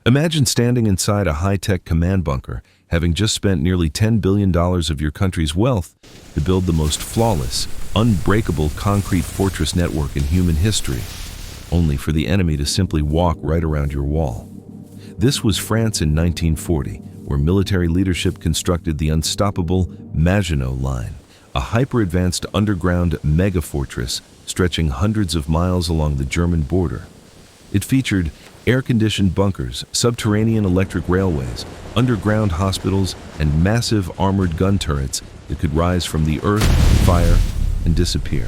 Imagine standing inside a high-tech command bunker, having just spent nearly $10 billion of your country's wealth to build the most flawless, unbreakable concrete fortress network in human history, only for the enemy to simply walk right around your wall. This was France in 1940, where military leadership constructed the unstoppable Maginot Line, a hyper-advanced underground mega-fortress stretching hundreds of miles along the German border. It featured air-conditioned bunkers, subterranean electric railways, underground hospitals, and massive armored gun turrets that could rise from the earth, fire, and disappear.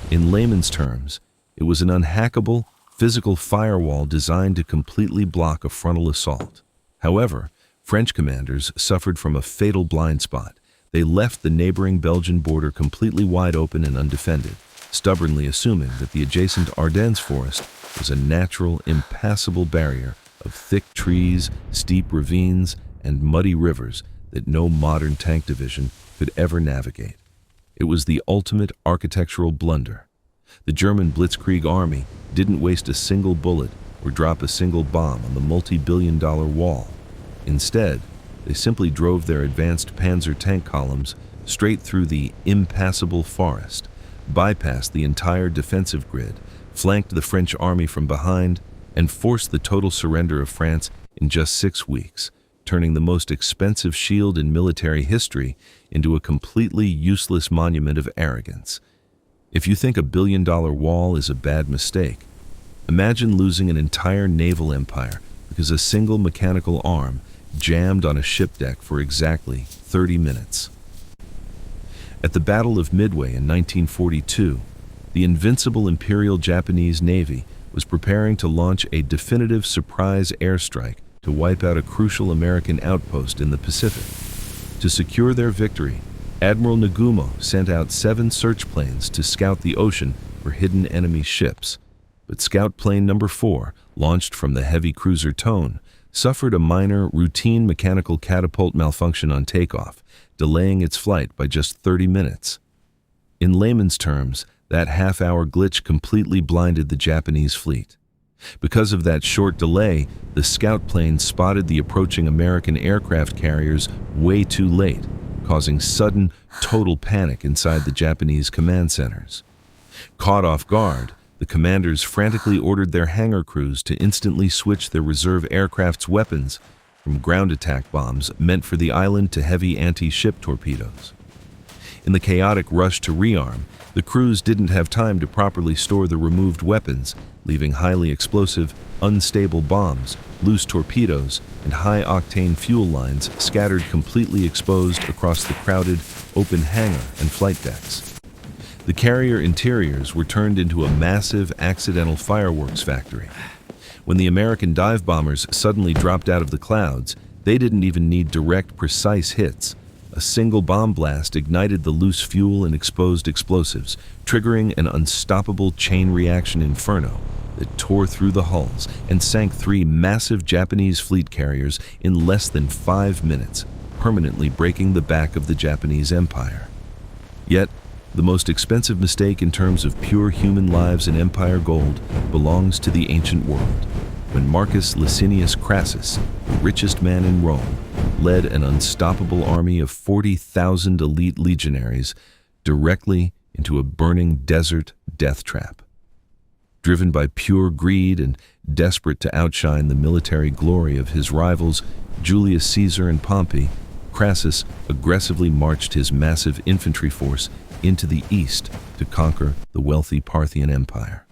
In layman's terms, it was an unhackable, physical firewall designed to completely block a frontal assault. However, French commanders suffered from a fatal blind spot. They left the neighboring Belgian border completely wide open and undefended, stubbornly assuming that the adjacent Ardennes forest was a natural, impassable barrier of thick trees, steep ravines, and muddy rivers that no modern tank division could ever navigate. It was the ultimate architectural blunder. The German Blitzkrieg army didn't waste a single bullet or drop a single bomb on the multi-billion-dollar wall. Instead, they simply drove their advanced panzer tank columns straight through the impassable forest, bypassed the entire defensive grid, flanked the French army from behind, and forced the total surrender of France in just 6 weeks, turning the most expensive shield in military history into a completely useless monument of arrogance. If you think a billion-dollar wall is a bad mistake, imagine losing an entire naval empire because a single mechanical arm jammed on a ship deck for exactly 30 minutes. At the Battle of Midway in 1942, the invincible Imperial Japanese Navy was preparing to launch a definitive surprise airstrike to wipe out a crucial American outpost in the Pacific. To secure their victory, Admiral Nagumo sent out 7 search planes to scout the ocean for hidden enemy ships. But Scout Plane Number 4, launched from the heavy cruiser Tone, suffered a minor, routine mechanical catapult malfunction on takeoff, delaying its flight by just 30 minutes. In layman's terms, that half-hour glitch completely blinded the Japanese fleet. Because of that short delay, the scout plane spotted the approaching American aircraft carriers way too late, causing sudden, total panic inside the Japanese command centers. Caught off guard, the commanders frantically ordered their hangar crews to instantly switch their reserve aircraft's weapons from ground attack bombs meant for the island to heavy anti-ship torpedoes. In the chaotic rush to rearm, the crews didn't have time to properly store the removed weapons, leaving highly explosive, unstable bombs, loose torpedoes, and high-octane fuel lines scattered completely exposed across the crowded, open hangar and flight decks. The carrier interiors were turned into a massive, accidental fireworks factory. When the American dive bombers suddenly dropped out of the clouds, they didn't even need direct, precise hits. A single bomb blast ignited the loose fuel and exposed explosives, triggering an unstoppable chain reaction inferno that tore through the hulls and sank 3 massive Japanese fleet carriers in less than 5 minutes, permanently breaking the back of the Japanese Empire. Yet, the most expensive mistake in terms of pure human lives and empire gold belongs to the ancient world, when Marcus Licinius Crassus, the richest man in Rome, led an unstoppable army of 40,000 elite legionaries directly into a burning desert death trap. Driven by pure greed and desperate to outshine the military glory of his rivals Julius Caesar and Pompey, Crassus aggressively marched his massive infantry force into the east to conquer the wealthy Parthian Empire.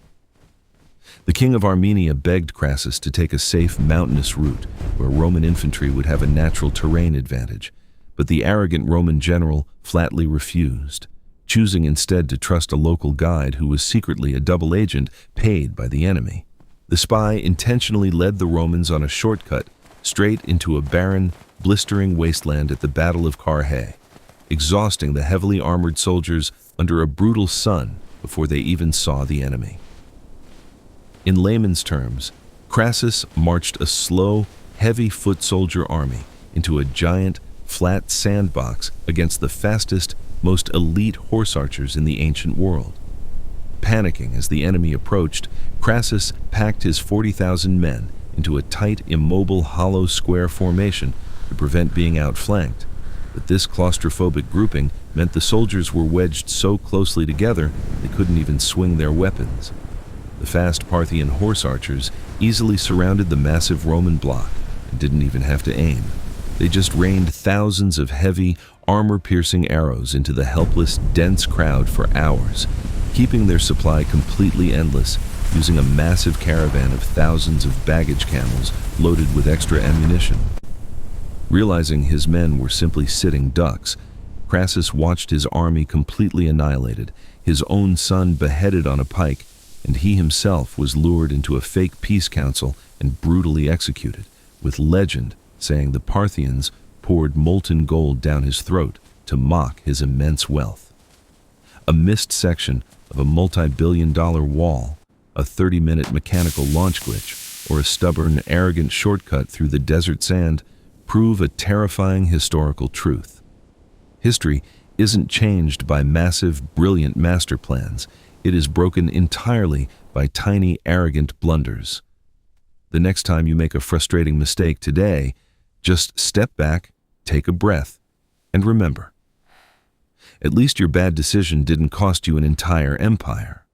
The king of Armenia begged Crassus to take a safe mountainous route where Roman infantry would have a natural terrain advantage, but the arrogant Roman general flatly refused, choosing instead to trust a local guide who was secretly a double agent paid by the enemy. The spy intentionally led the Romans on a shortcut straight into a barren, blistering wasteland at the Battle of Carrhae, exhausting the heavily armored soldiers under a brutal sun before they even saw the enemy. In layman's terms, Crassus marched a slow, heavy foot soldier army into a giant, flat sandbox against the fastest, most elite horse archers in the ancient world. Panicking as the enemy approached, Crassus packed his 40,000 men into a tight, immobile, hollow square formation to prevent being outflanked. But this claustrophobic grouping meant the soldiers were wedged so closely together they couldn't even swing their weapons. The fast Parthian horse archers easily surrounded the massive Roman block and didn't even have to aim. They just rained thousands of heavy, armor-piercing arrows into the helpless, dense crowd for hours, keeping their supply completely endless, using a massive caravan of thousands of baggage camels loaded with extra ammunition. Realizing his men were simply sitting ducks, Crassus watched his army completely annihilated, his own son beheaded on a pike, and he himself was lured into a fake peace council and brutally executed, with legend saying the Parthians poured molten gold down his throat to mock his immense wealth. A missed section of a multi-billion-dollar wall, a 30-minute mechanical launch glitch, or a stubborn, arrogant shortcut through the desert sand prove a terrifying historical truth. History isn't changed by massive, brilliant master plans. It is broken entirely by tiny, arrogant blunders. The next time you make a frustrating mistake today, just step back, take a breath, and remember, at least your bad decision didn't cost you an entire empire.